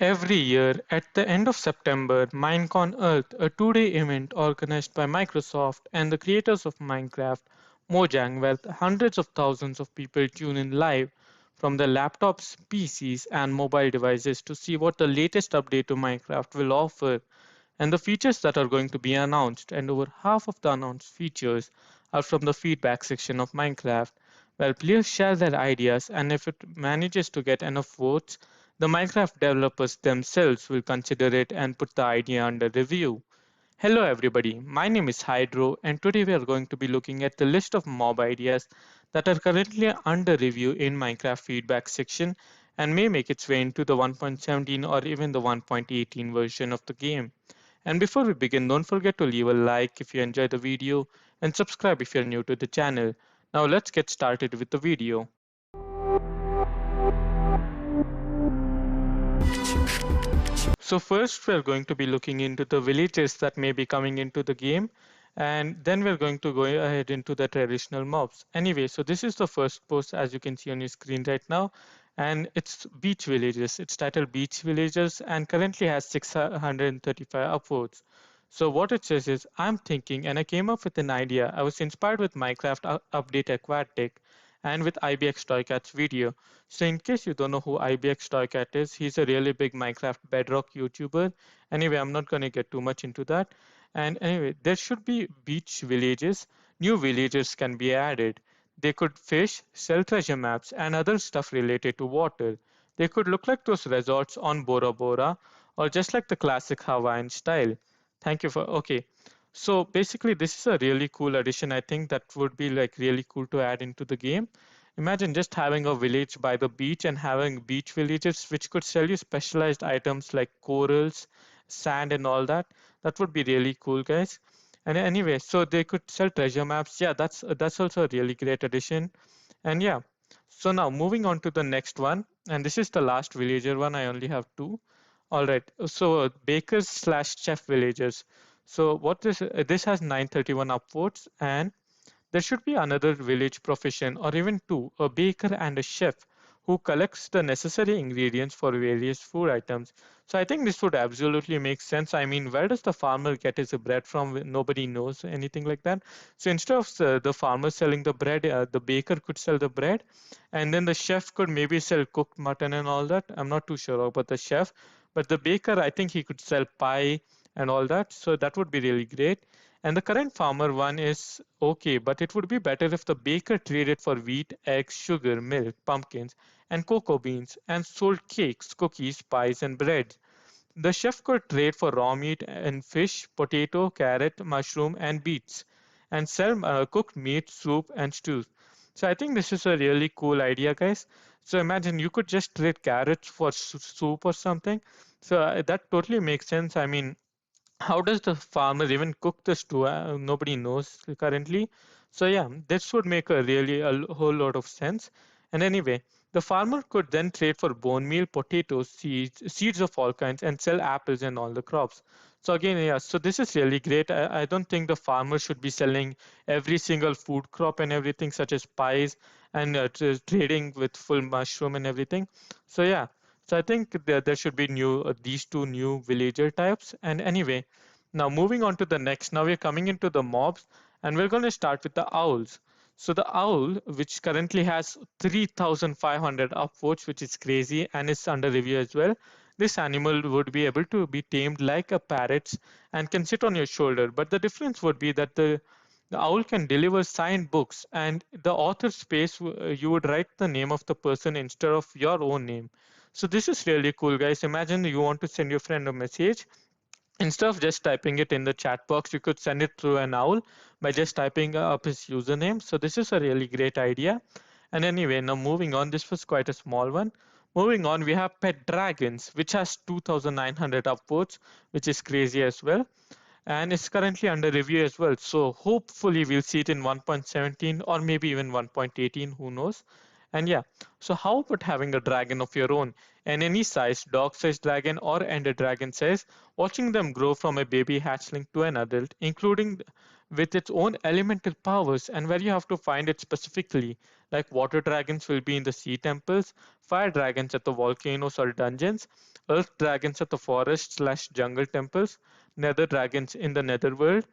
Every year, at the end of September, Minecon Earth, a two-day event organized by Microsoft and the creators of Minecraft, Mojang, where hundreds of thousands of people tune in live from their laptops, PCs, and mobile devices to see what the latest update to Minecraft will offer and the features that are going to be announced. And over half of the announced features are from the feedback section of Minecraft, where players share their ideas, and if it manages to get enough votes, the Minecraft developers themselves will consider it and put the idea under review. Hello everybody, my name is Hydro and today we are going to be looking at the list of mob ideas that are currently under review in Minecraft feedback section and may make its way into the 1.17 or even the 1.18 version of the game. And before we begin, don't forget to leave a like if you enjoyed the video and subscribe if you're new to the channel. Now let's get started with the video. So first we're going to be looking into the villages that may be coming into the game, and then we're going to go ahead into the traditional mobs. Anyway, so this is the first post as you can see on your screen right now, and it's beach villages. It's titled beach villages and currently has 635 upvotes. So what it says is, I'm thinking and I came up with an idea. I was inspired with Minecraft Update Aquatic and with IBX Toycat's video. So in case you don't know who IBX Toycat is, he's a really big Minecraft Bedrock YouTuber. Anyway, I'm not going to get too much into that. And anyway, there should be beach villages. New villagers can be added. They could fish, sell treasure maps, and other stuff related to water. They could look like those resorts on Bora Bora, or just like the classic Hawaiian style. Thank you for, okay. So basically, this is a really cool addition. I think that would be like really cool to add into the game. Imagine just having a village by the beach and having beach villages which could sell you specialized items like corals, sand, and all that. That would be really cool, guys. And anyway, so they could sell treasure maps. Yeah, that's also a really great addition. And yeah, so now moving on to the next one, and this is the last villager one. I only have two. All right, so bakers slash chef villagers. So what this has 931 upvotes, and there should be another village profession or even two, a baker and a chef who collects the necessary ingredients for various food items. So I think this would absolutely make sense. I mean, where does the farmer get his bread from? Nobody knows anything like that. So instead of the farmer selling the bread, the baker could sell the bread, and then the chef could maybe sell cooked mutton and all that. I'm not too sure about the chef, but the baker, I think he could sell pie and all that. So that would be really great. And the current farmer one is okay, but it would be better if the baker traded for wheat, eggs, sugar, milk, pumpkins, and cocoa beans, and sold cakes, cookies, pies, and bread. The chef could trade for raw meat and fish, potato, carrot, mushroom, and beets, and sell cooked meat, soup, and stews. So I think this is a really cool idea, guys. So imagine you could just trade carrots for soup or something. So that totally makes sense. I mean, how does the farmer even cook the stew? Nobody knows currently. So yeah, this would make a really whole lot of sense. And anyway, the farmer could then trade for bone meal, potatoes, seeds of all kinds, and sell apples and all the crops. So again, yeah, so this is really great. I don't think the farmer should be selling every single food crop and everything, such as pies and trading with full mushroom and everything. So yeah, so I think there should be new these two new villager types. And anyway, now moving on to the next. Now we're coming into the mobs, and we're going to start with the owls. So the owl, which currently has 3,500 upvotes, which is crazy, and is under review as well. This animal would be able to be tamed like a parrot and can sit on your shoulder. But the difference would be that the owl can deliver signed books, and the author space you would write the name of the person instead of your own name. So this is really cool, guys. Imagine you want to send your friend a message. Instead of just typing it in the chat box, you could send it through an owl by just typing up his username. So this is a really great idea. And anyway, now moving on, this was quite a small one. Moving on, we have Pet Dragons, which has 2,900 upvotes, which is crazy as well. And it's currently under review as well. So hopefully we'll see it in 1.17 or maybe even 1.18, who knows. And yeah, so how about having a dragon of your own? And any size, dog-sized dragon or ender dragon size, watching them grow from a baby hatchling to an adult, including with its own elemental powers and where you have to find it specifically. Like water dragons will be in the sea temples, fire dragons at the volcanoes or dungeons, earth dragons at the forest slash jungle temples, nether dragons in the netherworld,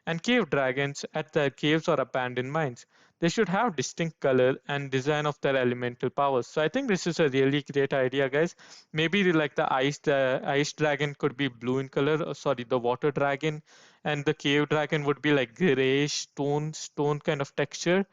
and cave dragons at the caves or abandoned mines. They should have distinct color and design of their elemental powers. So I think this is a really great idea, guys. Maybe like the ice dragon could be blue in color. Sorry, the water dragon, and the cave dragon would be like grayish stone kind of texture.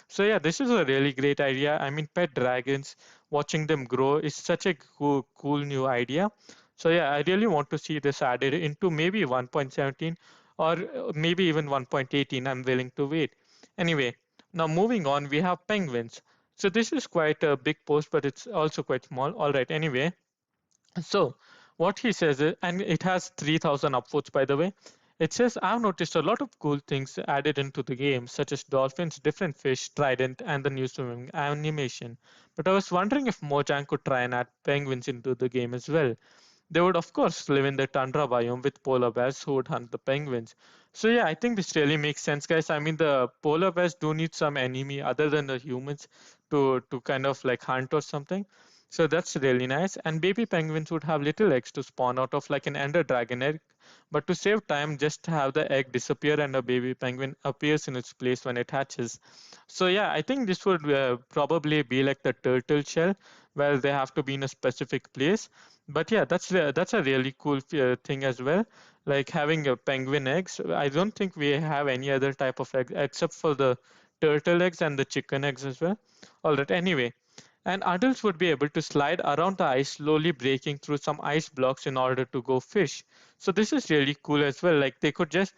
So yeah, this is a really great idea. I mean, pet dragons, watching them grow is such a cool new idea. So yeah, I really want to see this added into maybe 1.17 or maybe even 1.18. I'm willing to wait. Anyway, now moving on, we have penguins. So this is quite a big post, but it's also quite small. All right, anyway. So what he says is, and it has 3,000 upvotes by the way. It says, I've noticed a lot of cool things added into the game, such as dolphins, different fish, trident, and the new swimming animation. But I was wondering if Mojang could try and add penguins into the game as well. They would, of course, live in the tundra biome with polar bears who would hunt the penguins. So yeah, I think this really makes sense, guys. I mean, the polar bears do need some enemy other than the humans to kind of like hunt or something. So that's really nice. And baby penguins would have little eggs to spawn out of like an ender dragon egg. But to save time, just have the egg disappear and a baby penguin appears in its place when it hatches. So yeah, I think this would probably be like the turtle shell where they have to be in a specific place. But yeah, that's a really cool thing as well. Like having a penguin eggs. I don't think we have any other type of egg except for the turtle eggs and the chicken eggs as well. All right. Anyway, and adults would be able to slide around the ice, slowly breaking through some ice blocks in order to go fish. So this is really cool as well. Like they could just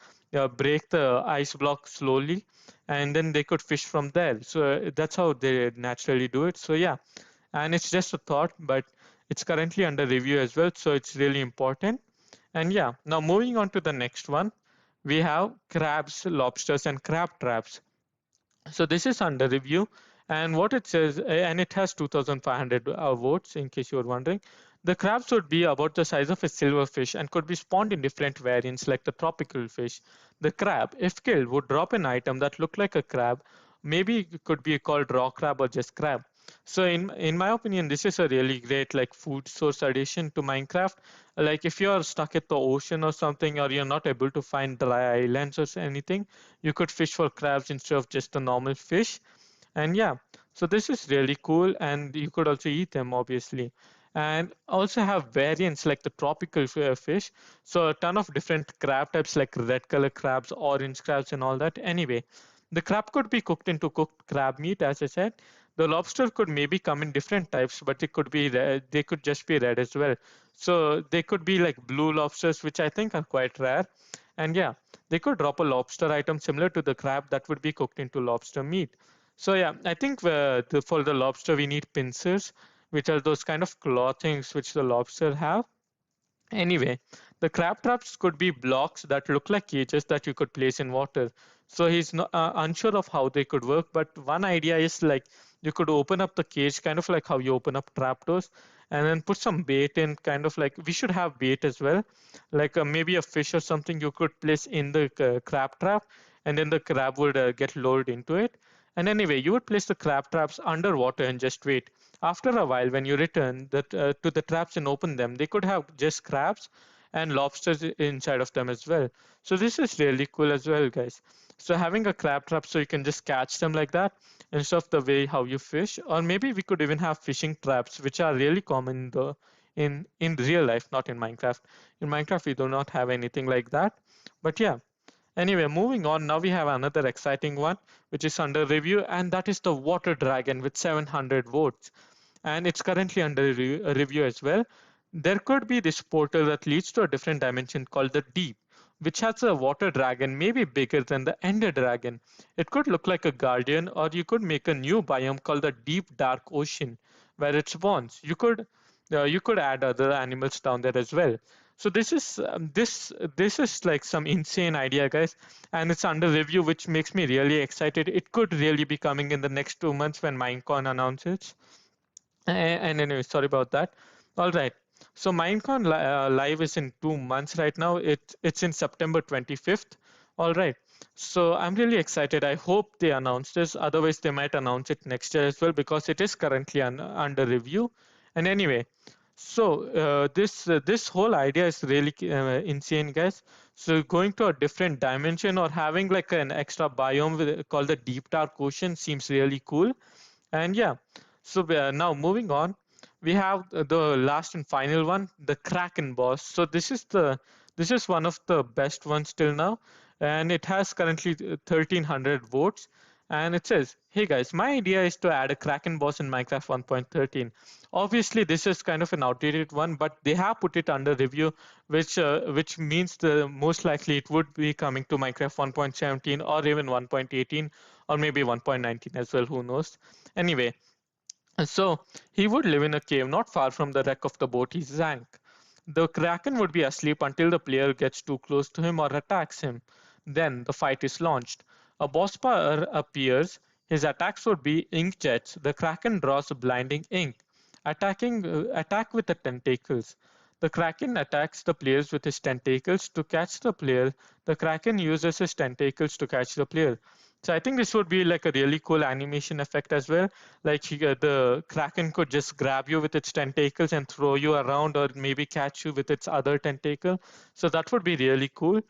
break the ice block slowly, and then they could fish from there. So that's how they naturally do it. So yeah, and it's just a thought, but it's currently under review as well. So it's really important. And yeah, now moving on to the next one, we have crabs, lobsters, and crab traps. So this is under review, and what it says, and it has 2,500 votes in case you're wondering. The crabs would be about the size of a silverfish and could be spawned in different variants like the tropical fish. The crab, if killed, would drop an item that looked like a crab. Maybe it could be called raw crab or just crab. So in my opinion, this is a really great like food source addition to Minecraft. Like if you're stuck at the ocean or something, or you're not able to find dry islands or anything, you could fish for crabs instead of just a normal fish. And yeah, so this is really cool, and you could also eat them obviously. And also have variants like the tropical fish. So a ton of different crab types like red color crabs, orange crabs, and all that. Anyway, the crab could be cooked into cooked crab meat, as I said. The lobster could maybe come in different types, but it could be red, they could just be red as well. So they could be like blue lobsters, which I think are quite rare. And yeah, they could drop a lobster item similar to the crab that would be cooked into lobster meat. So yeah, I think for the lobster we need pincers, which are those kind of claw things which the lobster have. Anyway, the crab traps could be blocks that look like cages that you could place in water. So he's not, unsure of how they could work, but one idea is like you could open up the cage, kind of like how you open up trapdoors, and then put some bait in, kind of like we should have bait as well, like maybe a fish or something you could place in the crab trap, and then the crab would get lured into it. And anyway, you would place the crab traps underwater and just wait. After a while, when you return to the traps and open them, they could have just crabs and lobsters inside of them as well. So this is really cool as well, guys. So having a crab trap so you can just catch them like that instead of the way how you fish, or maybe we could even have fishing traps, which are really common in real life, not in Minecraft. In Minecraft, we do not have anything like that. But yeah, anyway, moving on, now we have another exciting one, which is under review, and that is the Water Dragon with 700 votes. And it's currently under review as well. There could be this portal that leads to a different dimension called the Deep, which has a water dragon, maybe bigger than the Ender Dragon. It could look like a guardian, or you could make a new biome called the Deep Dark Ocean, where it spawns. You could add other animals down there as well. So this is like some insane idea, guys, and it's under review, which makes me really excited. It could really be coming in the next 2 months when Minecon announces. And anyway, sorry about that. All right. So Minecon live is in 2 months right now. It's in September 25th. All right. So I'm really excited. I hope they announce this. Otherwise, they might announce it next year as well because it is currently under review. And anyway, so this whole idea is really insane, guys. So going to a different dimension or having like an extra biome called the deep dark ocean seems really cool. And yeah, so now moving on, we have the last and final one, the Kraken boss. So this is one of the best ones till now, and it has currently 1300 votes. And it says, "Hey guys, my idea is to add a Kraken boss in Minecraft 1.13. Obviously, this is kind of an outdated one, but they have put it under review, which means the most likely it would be coming to Minecraft 1.17 or even 1.18 or maybe 1.19 as well. Who knows? Anyway, so he would live in a cave not far from the wreck of the boat he sank. The Kraken would be asleep until the player gets too close to him or attacks him. Then the fight is launched. A boss bar appears. His attacks would be ink jets. The Kraken draws blinding ink. Attack with the tentacles. The Kraken attacks the players with his tentacles to catch the player. The Kraken uses his tentacles to catch the player. So I think this would be like a really cool animation effect as well. Like the Kraken could just grab you with its tentacles and throw you around, or maybe catch you with its other tentacle. So that would be really cool.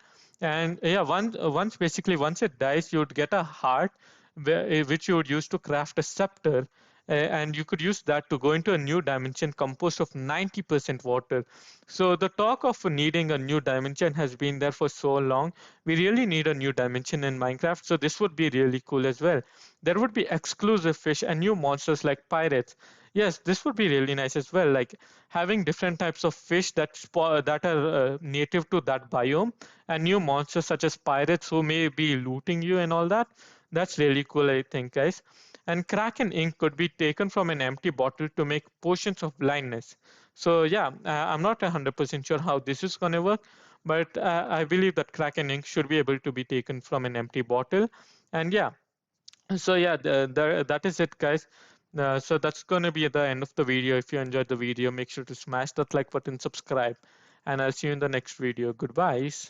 And yeah, once it dies, you would get a heart, which you would use to craft a scepter. And you could use that to go into a new dimension composed of 90% water. So the talk of needing a new dimension has been there for so long. We really need a new dimension in Minecraft, so this would be really cool as well. There would be exclusive fish and new monsters like pirates. Yes, this would be really nice as well, like having different types of fish that are native to that biome, and new monsters such as pirates who may be looting you and all that. That's really cool, I think, guys. And Kraken ink could be taken from an empty bottle to make potions of blindness. So yeah, I'm not 100% sure how this is going to work, but I believe that Kraken ink should be able to be taken from an empty bottle. And yeah, so yeah, that is it, guys. So that's going to be the end of the video. If you enjoyed the video, make sure to smash that like button, subscribe, and I'll see you in the next video. Goodbyes.